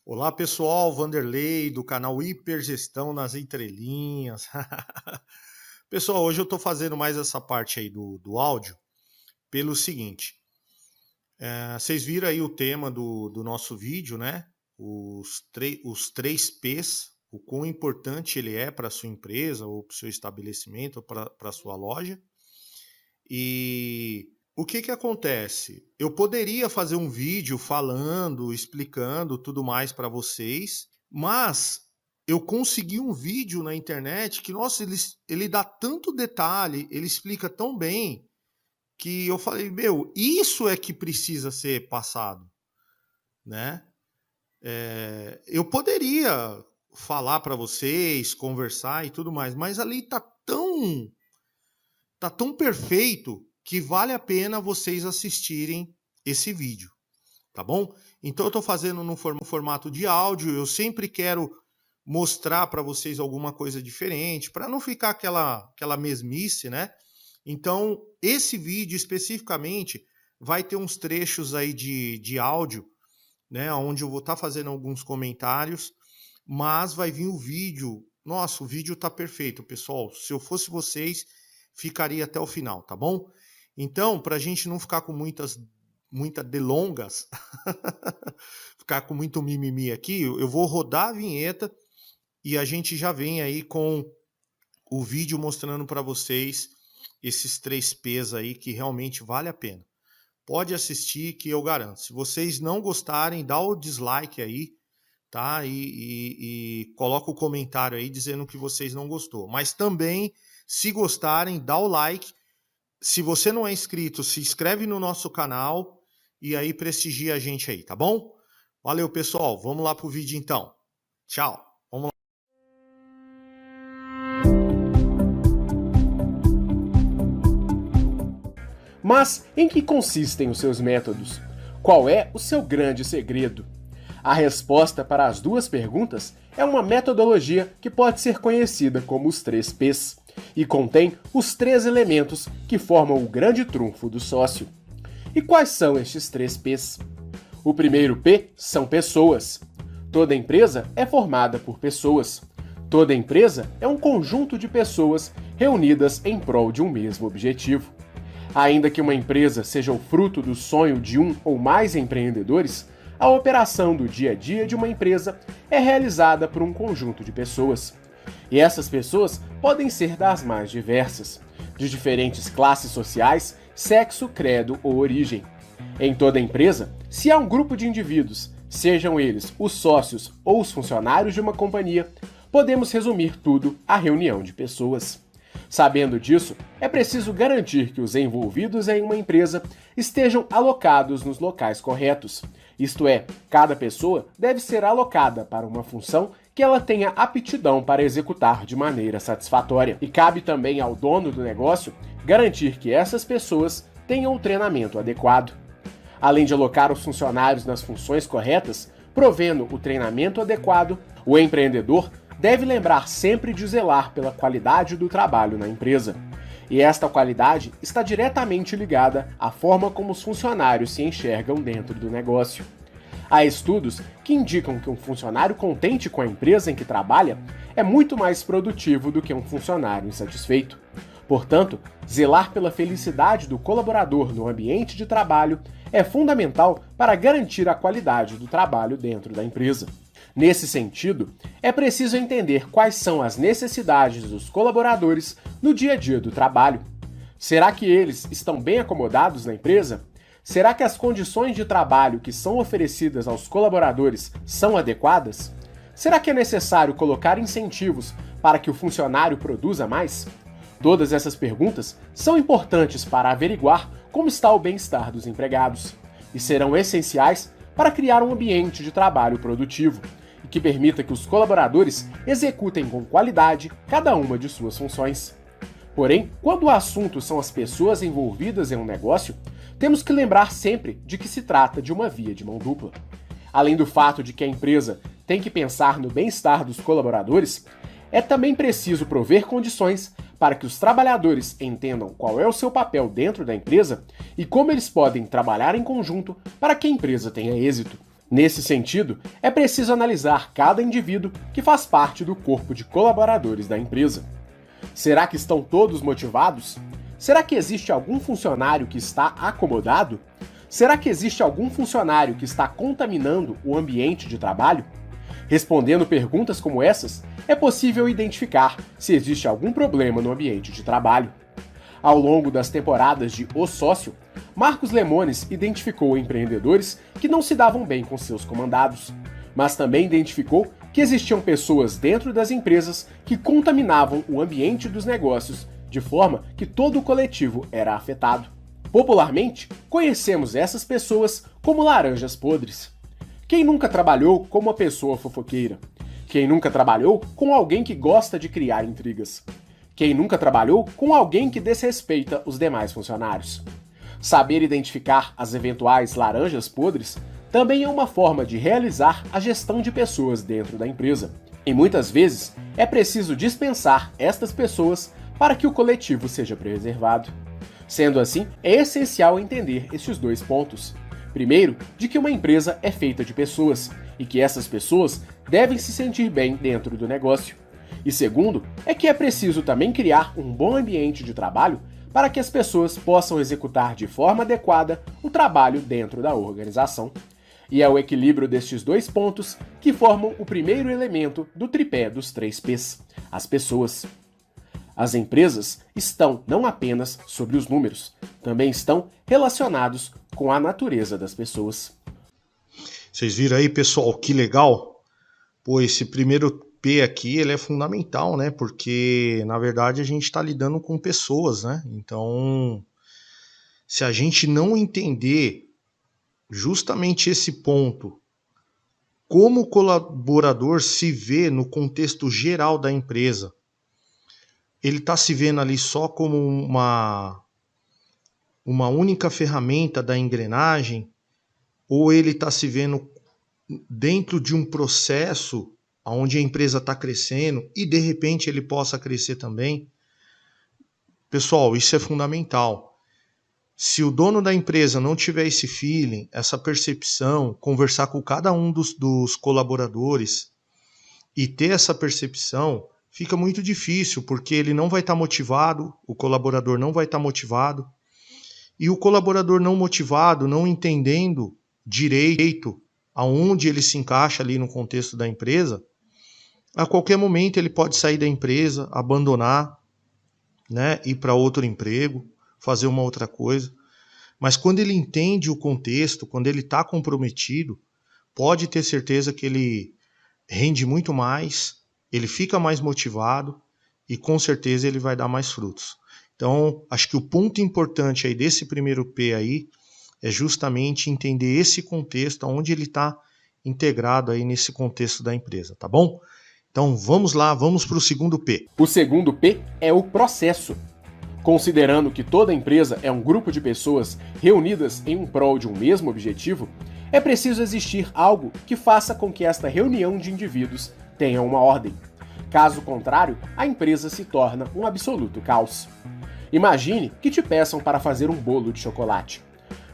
Olá pessoal, Vanderlei do canal Hipergestão nas Entrelinhas. Pessoal, hoje eu estou fazendo mais essa parte aí do áudio pelo seguinte: vocês viram aí o tema do nosso vídeo, né? Os 3 P's, o quão importante ele é para a sua empresa, ou para o seu estabelecimento, ou para a sua loja. E o que acontece? Eu poderia fazer um vídeo falando, explicando tudo mais para vocês, mas eu consegui um vídeo na internet que, nossa, ele dá tanto detalhe, ele explica tão bem, que eu falei, meu, isso é que precisa ser passado, né? Eu poderia falar para vocês, conversar e tudo mais, mas ali tá tão perfeito que vale a pena vocês assistirem esse vídeo, tá bom? Então eu estou fazendo no formato de áudio, eu sempre quero mostrar para vocês alguma coisa diferente, para não ficar aquela mesmice, né? Então, esse vídeo especificamente vai ter uns trechos aí de áudio, né? Onde eu vou estar fazendo alguns comentários, mas vai vir o vídeo. Nossa, o vídeo tá perfeito, pessoal. Se eu fosse vocês, ficaria até o final, tá bom? Então, para a gente não ficar com muitas delongas, ficar com muito mimimi aqui, eu vou rodar a vinheta e a gente já vem aí com o vídeo mostrando para vocês esses 3 P's aí que realmente vale a pena. Pode assistir que eu garanto. Se vocês não gostarem, dá o dislike aí, tá? E coloca o comentário aí dizendo que vocês não gostou. Mas também, se gostarem, dá o like. Se você não é inscrito, se inscreve no nosso canal e aí prestigia a gente aí, tá bom? Valeu, pessoal. Vamos lá pro vídeo então. Tchau. Vamos lá. Mas em que consistem os seus métodos? Qual é o seu grande segredo? A resposta para as duas perguntas é uma metodologia que pode ser conhecida como os 3P's e contém os 3 elementos que formam o grande trunfo do sócio. E quais são estes 3P's? O primeiro P são pessoas. Toda empresa é formada por pessoas. Toda empresa é um conjunto de pessoas reunidas em prol de um mesmo objetivo. Ainda que uma empresa seja o fruto do sonho de um ou mais empreendedores, a operação do dia a dia de uma empresa é realizada por um conjunto de pessoas. E essas pessoas podem ser das mais diversas, de diferentes classes sociais, sexo, credo ou origem. Em toda empresa, se há um grupo de indivíduos, sejam eles os sócios ou os funcionários de uma companhia, podemos resumir tudo à reunião de pessoas. Sabendo disso, é preciso garantir que os envolvidos em uma empresa estejam alocados nos locais corretos. Isto é, cada pessoa deve ser alocada para uma função que ela tenha aptidão para executar de maneira satisfatória. E cabe também ao dono do negócio garantir que essas pessoas tenham o treinamento adequado. Além de alocar os funcionários nas funções corretas, provendo o treinamento adequado, o empreendedor deve lembrar sempre de zelar pela qualidade do trabalho na empresa. E esta qualidade está diretamente ligada à forma como os funcionários se enxergam dentro do negócio. Há estudos que indicam que um funcionário contente com a empresa em que trabalha é muito mais produtivo do que um funcionário insatisfeito. Portanto, zelar pela felicidade do colaborador no ambiente de trabalho é fundamental para garantir a qualidade do trabalho dentro da empresa. Nesse sentido, é preciso entender quais são as necessidades dos colaboradores no dia a dia do trabalho. Será que eles estão bem acomodados na empresa? Será que as condições de trabalho que são oferecidas aos colaboradores são adequadas? Será que é necessário colocar incentivos para que o funcionário produza mais? Todas essas perguntas são importantes para averiguar como está o bem-estar dos empregados e serão essenciais para criar um ambiente de trabalho produtivo e que permita que os colaboradores executem com qualidade cada uma de suas funções. Porém, quando o assunto são as pessoas envolvidas em um negócio, temos que lembrar sempre de que se trata de uma via de mão dupla. Além do fato de que a empresa tem que pensar no bem-estar dos colaboradores, é também preciso prover condições para que os trabalhadores entendam qual é o seu papel dentro da empresa e como eles podem trabalhar em conjunto para que a empresa tenha êxito. Nesse sentido, é preciso analisar cada indivíduo que faz parte do corpo de colaboradores da empresa. Será que estão todos motivados? Será que existe algum funcionário que está acomodado? Será que existe algum funcionário que está contaminando o ambiente de trabalho? Respondendo perguntas como essas, é possível identificar se existe algum problema no ambiente de trabalho. Ao longo das temporadas de O Sócio, Marcos Lemones identificou empreendedores que não se davam bem com seus comandados, mas também identificou que existiam pessoas dentro das empresas que contaminavam o ambiente dos negócios de forma que todo o coletivo era afetado. Popularmente, conhecemos essas pessoas como laranjas podres. Quem nunca trabalhou com uma pessoa fofoqueira? Quem nunca trabalhou com alguém que gosta de criar intrigas? Quem nunca trabalhou com alguém que desrespeita os demais funcionários? Saber identificar as eventuais laranjas podres também é uma forma de realizar a gestão de pessoas dentro da empresa. E muitas vezes é preciso dispensar estas pessoas para que o coletivo seja preservado. Sendo assim, é essencial entender estes dois pontos. Primeiro, de que uma empresa é feita de pessoas e que essas pessoas devem se sentir bem dentro do negócio. E segundo, é que é preciso também criar um bom ambiente de trabalho para que as pessoas possam executar de forma adequada o trabalho dentro da organização. E é o equilíbrio destes dois pontos que formam o primeiro elemento do tripé dos 3 P's, as pessoas. As empresas estão não apenas sobre os números, também estão relacionados com a natureza das pessoas. Vocês viram aí, pessoal, que legal? Pô, esse primeiro P aqui, ele é fundamental, né? Porque, na verdade, a gente está lidando com pessoas, né? Então, se a gente não entender justamente esse ponto, como o colaborador se vê no contexto geral da empresa, ele está se vendo ali só como uma única ferramenta da engrenagem, ou ele está se vendo dentro de um processo onde a empresa está crescendo e de repente ele possa crescer também. Pessoal, isso é fundamental. Se o dono da empresa não tiver esse feeling, essa percepção, conversar com cada um dos colaboradores e ter essa percepção, fica muito difícil, porque ele não vai estar motivado, o colaborador não vai estar motivado, e o colaborador não motivado, não entendendo direito aonde ele se encaixa ali no contexto da empresa, a qualquer momento ele pode sair da empresa, abandonar, né, ir para outro emprego, fazer uma outra coisa. Mas quando ele entende o contexto, quando ele está comprometido, pode ter certeza que ele rende muito mais, ele fica mais motivado e com certeza ele vai dar mais frutos. Então, acho que o ponto importante aí desse primeiro P aí é justamente entender esse contexto, onde ele está integrado aí nesse contexto da empresa, tá bom? Então vamos lá, vamos para o segundo P. O segundo P é o processo. Considerando que toda empresa é um grupo de pessoas reunidas em prol de um mesmo objetivo, é preciso existir algo que faça com que esta reunião de indivíduos tenha uma ordem. Caso contrário, a empresa se torna um absoluto caos. Imagine que te peçam para fazer um bolo de chocolate.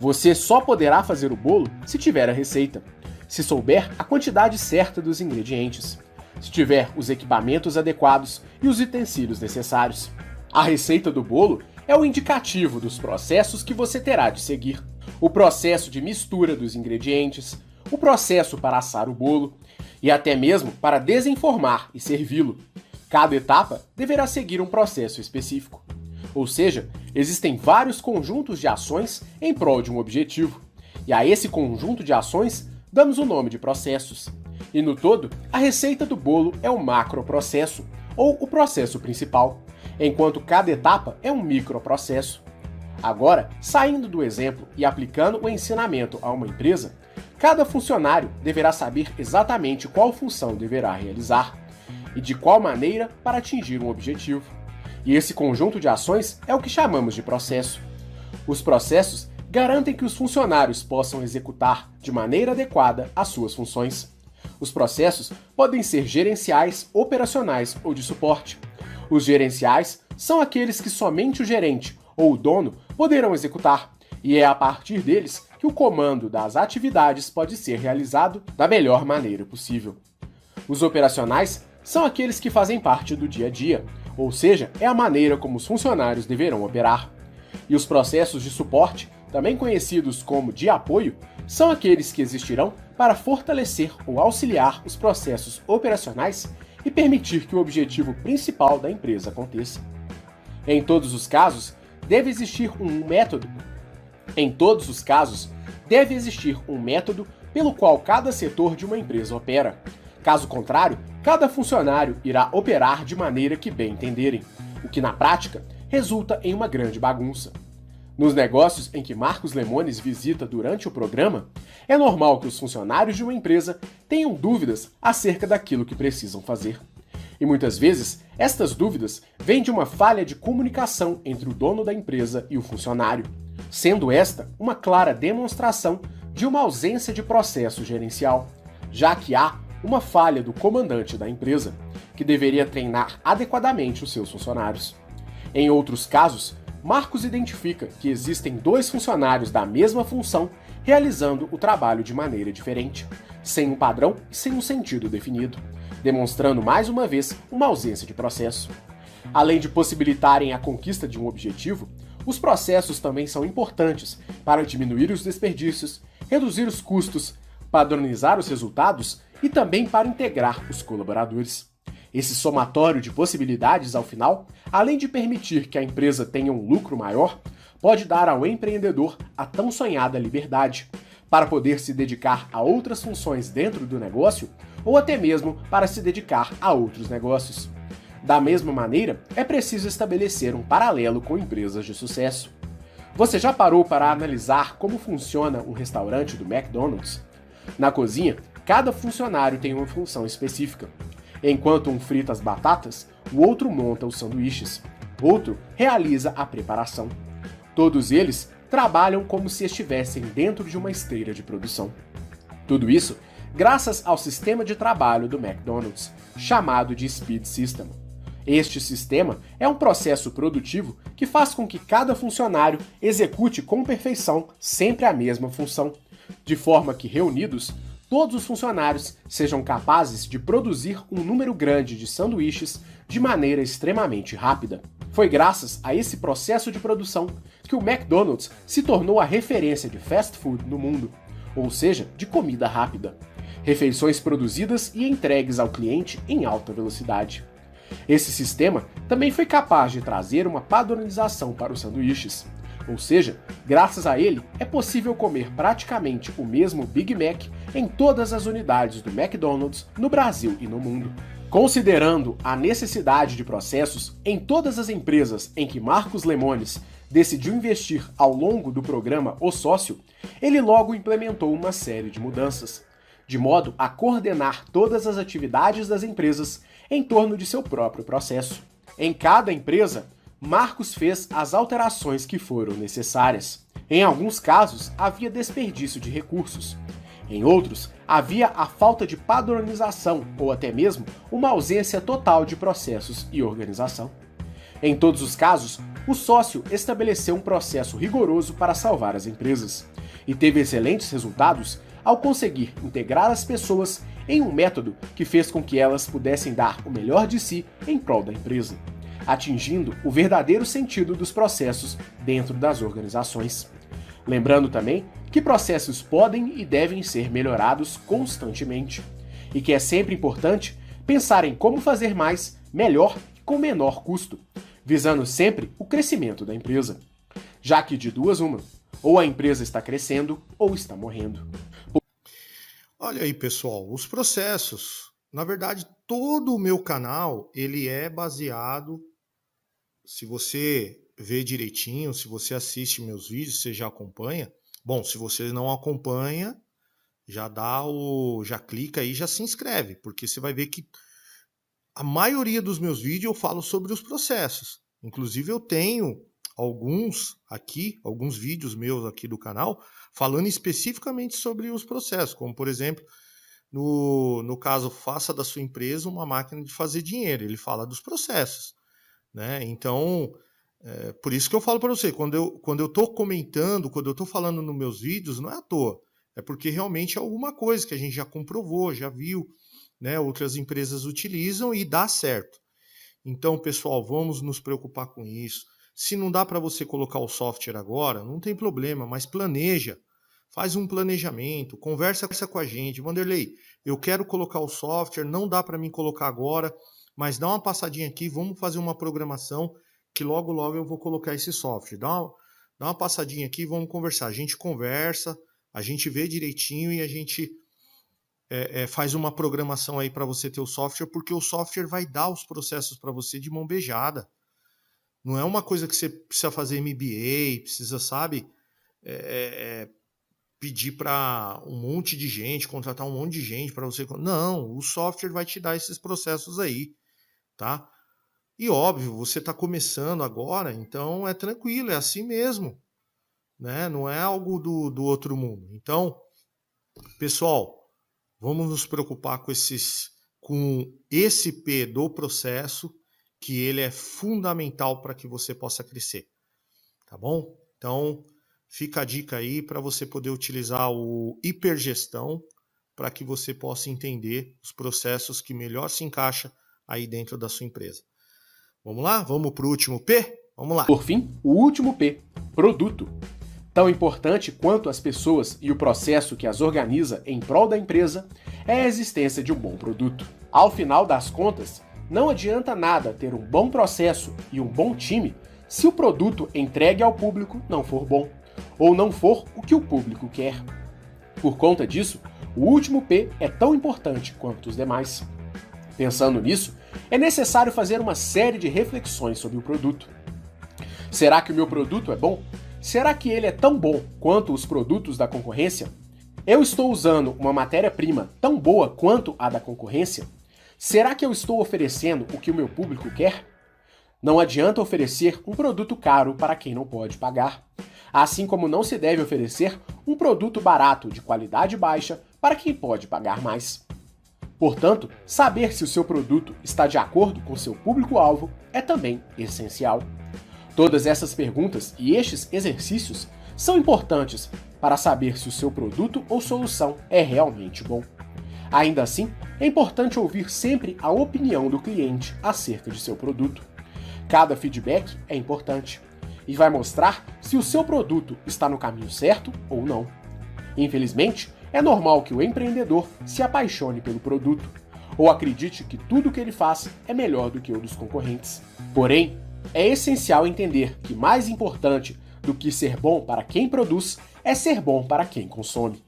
Você só poderá fazer o bolo se tiver a receita, se souber a quantidade certa dos ingredientes, se tiver os equipamentos adequados e os utensílios necessários. A receita do bolo é o indicativo dos processos que você terá de seguir. O processo de mistura dos ingredientes, o processo para assar o bolo e até mesmo para desenformar e servi-lo. Cada etapa deverá seguir um processo específico. Ou seja, existem vários conjuntos de ações em prol de um objetivo. E a esse conjunto de ações damos o nome de processos. E no todo, a receita do bolo é um macroprocesso, ou o processo principal, enquanto cada etapa é um microprocesso. Agora, saindo do exemplo e aplicando o ensinamento a uma empresa, cada funcionário deverá saber exatamente qual função deverá realizar e de qual maneira para atingir um objetivo. E esse conjunto de ações é o que chamamos de processo. Os processos garantem que os funcionários possam executar de maneira adequada as suas funções. Os processos podem ser gerenciais, operacionais ou de suporte. Os gerenciais são aqueles que somente o gerente ou o dono poderão executar, E é a partir deles que o comando das atividades pode ser realizado da melhor maneira possível. Os operacionais são aqueles que fazem parte do dia a dia, ou seja, é a maneira como os funcionários deverão operar. E os processos de suporte, também conhecidos como de apoio, são aqueles que existirão para fortalecer ou auxiliar os processos operacionais e permitir que o objetivo principal da empresa aconteça. Em todos os casos, deve existir um método pelo qual cada setor de uma empresa opera. Caso contrário, cada funcionário irá operar de maneira que bem entenderem, o que na prática resulta em uma grande bagunça. Nos negócios em que Marcos Lemones visita durante o programa, é normal que os funcionários de uma empresa tenham dúvidas acerca daquilo que precisam fazer. E muitas vezes, estas dúvidas vêm de uma falha de comunicação entre o dono da empresa e o funcionário, sendo esta uma clara demonstração de uma ausência de processo gerencial, já que há uma falha do comandante da empresa, que deveria treinar adequadamente os seus funcionários. Em outros casos, Marcos identifica que existem dois funcionários da mesma função realizando o trabalho de maneira diferente, sem um padrão e sem um sentido definido, demonstrando mais uma vez uma ausência de processo. Além de possibilitarem a conquista de um objetivo, os processos também são importantes para diminuir os desperdícios, reduzir os custos, padronizar os resultados e também para integrar os colaboradores. Esse somatório de possibilidades, ao final, além de permitir que a empresa tenha um lucro maior, pode dar ao empreendedor a tão sonhada liberdade, para poder se dedicar a outras funções dentro do negócio ou até mesmo para se dedicar a outros negócios. Da mesma maneira, é preciso estabelecer um paralelo com empresas de sucesso. Você já parou para analisar como funciona um restaurante do McDonald's? Na cozinha, cada funcionário tem uma função específica. Enquanto um frita as batatas, o outro monta os sanduíches, outro realiza a preparação. Todos eles trabalham como se estivessem dentro de uma esteira de produção. Tudo isso graças ao sistema de trabalho do McDonald's, chamado de Speed System. Este sistema é um processo produtivo que faz com que cada funcionário execute com perfeição sempre a mesma função, de forma que, reunidos, todos os funcionários sejam capazes de produzir um número grande de sanduíches de maneira extremamente rápida. Foi graças a esse processo de produção que o McDonald's se tornou a referência de fast food no mundo, ou seja, de comida rápida. Refeições produzidas e entregues ao cliente em alta velocidade. Esse sistema também foi capaz de trazer uma padronização para os sanduíches, ou seja, graças a ele é possível comer praticamente o mesmo Big Mac em todas as unidades do McDonald's no Brasil e no mundo. Considerando a necessidade de processos em todas as empresas em que Marcos Lemones decidiu investir ao longo do programa O Sócio, ele logo implementou uma série de mudanças, de modo a coordenar todas as atividades das empresas em torno de seu próprio processo. Em cada empresa, Marcos fez as alterações que foram necessárias. Em alguns casos, havia desperdício de recursos. Em outros, havia a falta de padronização ou até mesmo uma ausência total de processos e organização. Em todos os casos, o sócio estabeleceu um processo rigoroso para salvar as empresas e teve excelentes resultados ao conseguir integrar as pessoas em um método que fez com que elas pudessem dar o melhor de si em prol da empresa, atingindo o verdadeiro sentido dos processos dentro das organizações. Lembrando também que processos podem e devem ser melhorados constantemente, e que é sempre importante pensar em como fazer mais, melhor e com menor custo, visando sempre o crescimento da empresa. Já que de duas uma, ou a empresa está crescendo ou está morrendo. Olha aí, pessoal, os processos. Na verdade, todo o meu canal, ele é baseado, se você vê direitinho, se você assiste meus vídeos, você já acompanha. Bom, se você não acompanha, já clica aí, já se inscreve, porque você vai ver que a maioria dos meus vídeos eu falo sobre os processos. Inclusive eu tenho alguns vídeos meus aqui do canal, falando especificamente sobre os processos, como por exemplo, no caso, faça da sua empresa uma máquina de fazer dinheiro, ele fala dos processos, né? Então, Por isso que eu falo para você, quando eu estou comentando, quando eu estou falando nos meus vídeos, não é à toa. É porque realmente é alguma coisa que a gente já comprovou, já viu, né? Outras empresas utilizam e dá certo. Então, pessoal, vamos nos preocupar com isso. Se não dá para você colocar o software agora, não tem problema, mas planeja. Faz um planejamento, conversa com a gente. Vanderlei, eu quero colocar o software, não dá para mim colocar agora, mas dá uma passadinha aqui, vamos fazer uma programação que logo, logo eu vou colocar esse software. Dá uma passadinha aqui, vamos conversar. A gente conversa, a gente vê direitinho e a gente faz uma programação aí para você ter o software, porque o software vai dar os processos para você de mão beijada. Não é uma coisa que você precisa fazer MBA, precisa, sabe, pedir para um monte de gente, contratar um monte de gente para você. Não, o software vai te dar esses processos aí, tá? E óbvio, você está começando agora, então é tranquilo, é assim mesmo, né? Não é algo do outro mundo. Então, pessoal, vamos nos preocupar com esse P do processo, que ele é fundamental para que você possa crescer, tá bom? Então, fica a dica aí para você poder utilizar o hipergestão para que você possa entender os processos que melhor se encaixa aí dentro da sua empresa. Vamos lá? Vamos para o último P? Vamos lá. Por fim, o último P, produto. Tão importante quanto as pessoas e o processo que as organiza em prol da empresa é a existência de um bom produto. Ao final das contas, não adianta nada ter um bom processo e um bom time se o produto entregue ao público não for bom, ou não for o que o público quer. Por conta disso, o último P é tão importante quanto os demais. Pensando nisso, é necessário fazer uma série de reflexões sobre o produto. Será que o meu produto é bom? Será que ele é tão bom quanto os produtos da concorrência? Eu estou usando uma matéria-prima tão boa quanto a da concorrência? Será que eu estou oferecendo o que o meu público quer? Não adianta oferecer um produto caro para quem não pode pagar, assim como não se deve oferecer um produto barato de qualidade baixa para quem pode pagar mais. Portanto, saber se o seu produto está de acordo com seu público-alvo é também essencial. Todas essas perguntas e estes exercícios são importantes para saber se o seu produto ou solução é realmente bom. Ainda assim, é importante ouvir sempre a opinião do cliente acerca de seu produto. Cada feedback é importante e vai mostrar se o seu produto está no caminho certo ou não. Infelizmente, é normal que o empreendedor se apaixone pelo produto ou acredite que tudo o que ele faz é melhor do que o dos concorrentes. Porém, é essencial entender que mais importante do que ser bom para quem produz é ser bom para quem consome.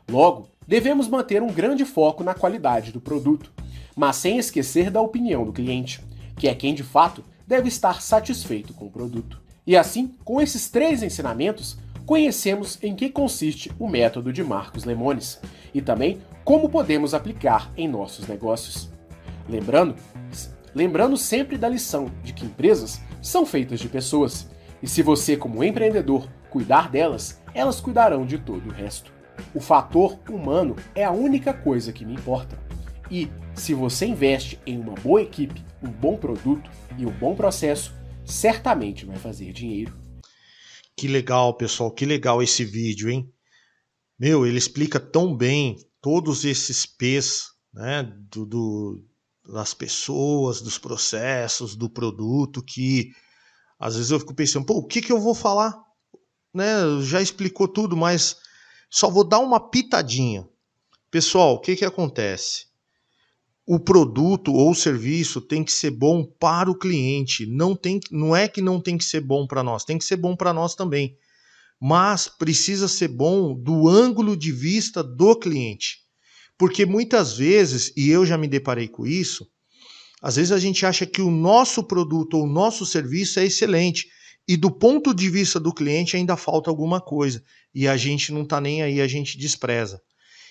Logo, devemos manter um grande foco na qualidade do produto, mas sem esquecer da opinião do cliente, que é quem de fato deve estar satisfeito com o produto. E assim, com esses 3 ensinamentos, conhecemos em que consiste o método de Marcos Lemonis e também como podemos aplicar em nossos negócios. Lembrando sempre da lição de que empresas são feitas de pessoas, e se você, como empreendedor, cuidar delas, elas cuidarão de todo o resto. O fator humano é a única coisa que me importa. E, se você investe em uma boa equipe, um bom produto e um bom processo, certamente vai fazer dinheiro. Que legal, pessoal, que legal esse vídeo, hein? Meu, ele explica tão bem todos esses P's, né, das pessoas, dos processos, do produto, que às vezes eu fico pensando, pô, o que eu vou falar? Né, já explicou tudo, mas só vou dar uma pitadinha. Pessoal, o que acontece? O produto ou o serviço tem que ser bom para o cliente. Não é que não tem que ser bom para nós, tem que ser bom para nós também. Mas precisa ser bom do ângulo de vista do cliente. Porque muitas vezes, e eu já me deparei com isso, às vezes a gente acha que o nosso produto ou o nosso serviço é excelente e do ponto de vista do cliente ainda falta alguma coisa e a gente não está nem aí, a gente despreza.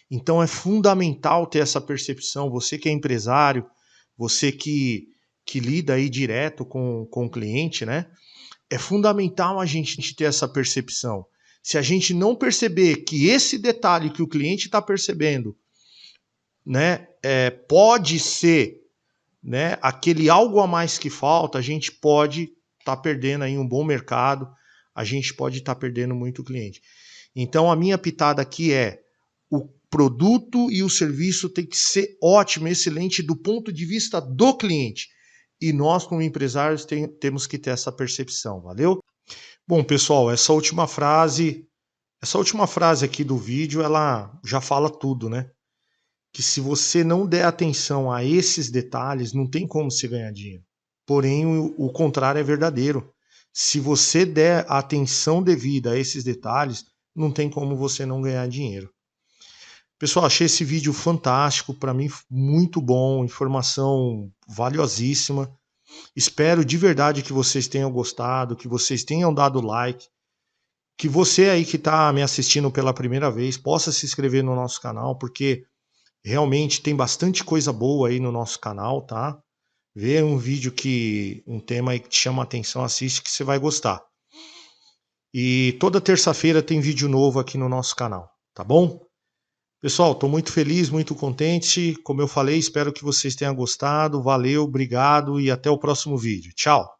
Então é fundamental ter essa percepção, você que é empresário, você que lida aí direto com o cliente, né? É fundamental a gente ter essa percepção. Se a gente não perceber que esse detalhe que o cliente está percebendo, né, pode ser, né, aquele algo a mais que falta, a gente pode está perdendo aí um bom mercado, a gente pode estar perdendo muito cliente. Então a minha pitada aqui é: o produto e o serviço tem que ser ótimo, excelente do ponto de vista do cliente. E nós, como empresários, temos que ter essa percepção, valeu? Bom, pessoal, essa última frase aqui do vídeo, ela já fala tudo, né? Que se você não der atenção a esses detalhes, não tem como você ganhar dinheiro. Porém, o contrário é verdadeiro. Se você der a atenção devida a esses detalhes, não tem como você não ganhar dinheiro. Pessoal, achei esse vídeo fantástico, para mim muito bom, informação valiosíssima. Espero de verdade que vocês tenham gostado, que vocês tenham dado like, que você aí que está me assistindo pela primeira vez possa se inscrever no nosso canal, porque realmente tem bastante coisa boa aí no nosso canal, tá? Vê um tema aí que te chama a atenção, assiste que você vai gostar. E toda terça-feira tem vídeo novo aqui no nosso canal, tá bom? Pessoal, estou muito feliz, muito contente. Como eu falei, espero que vocês tenham gostado. Valeu, obrigado e até o próximo vídeo. Tchau!